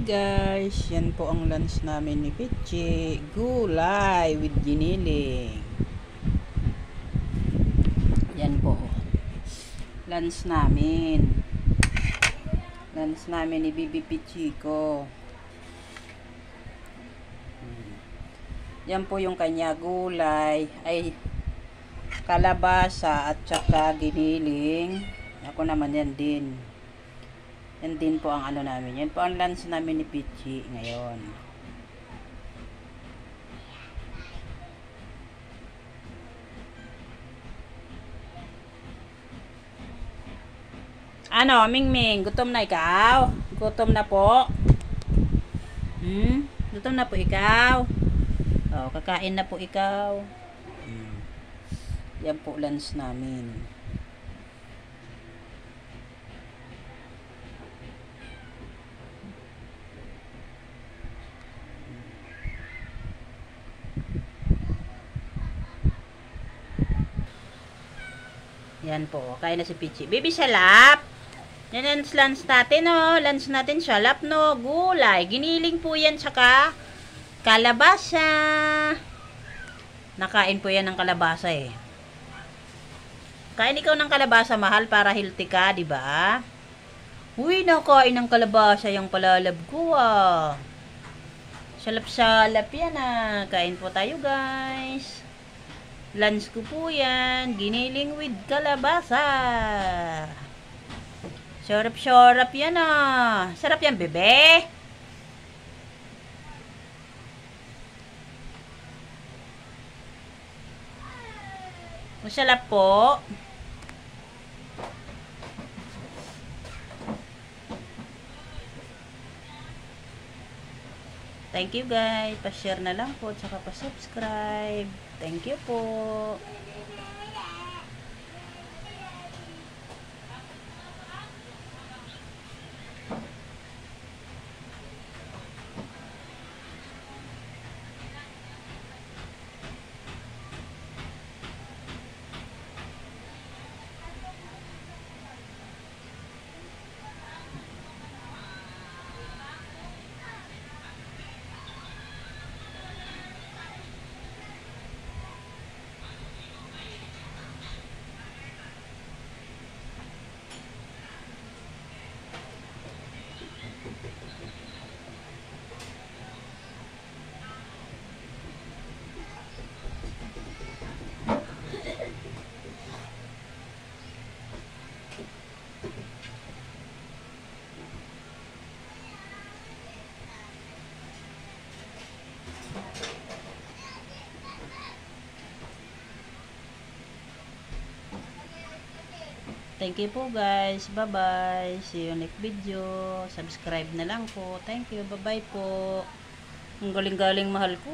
guys, yan po ang lunch namin ni Pichi. Gulay with giniling. Yan po. Lunch namin. Lunch namin ni Bibi Pichi ko. Yan po yung kanya gulay. Ay, kalabasa at saka giniling. Ako naman yan din. Yan din po ang ano namin. Yan po ang lunch namin ni Pichi ngayon. Ano, Mingming, gutom na ikaw? Gutom na po? Gutom na po ikaw? Oh, kakain na po ikaw. Yan po lunch namin. Yan po, kain na si Pichi. Baby, salap. Yan ang lunch natin, oh. Lunch natin, salap, no. Gulay. Giniling po yan, saka kalabasa. Nakain po yan ng kalabasa, eh. Kain ikaw ng kalabasa, mahal, para healthy ka, di ba? Uy, nakain ng kalabasa yung palalab ko, ah. Salap-salap yan, ah. Kain po tayo, guys. Lunch ko po yan. Giniling with kalabasa. Sarap-sarap yan, ah. Sarap yan, bebe. Masarap po. Thank you guys. Pa-share na lang po. Tsaka pa-subscribe. Thank you po. Thank you po guys. Bye-bye. See you next video. Subscribe na lang po. Thank you. Bye-bye po. Ang galing-galing mahal ko.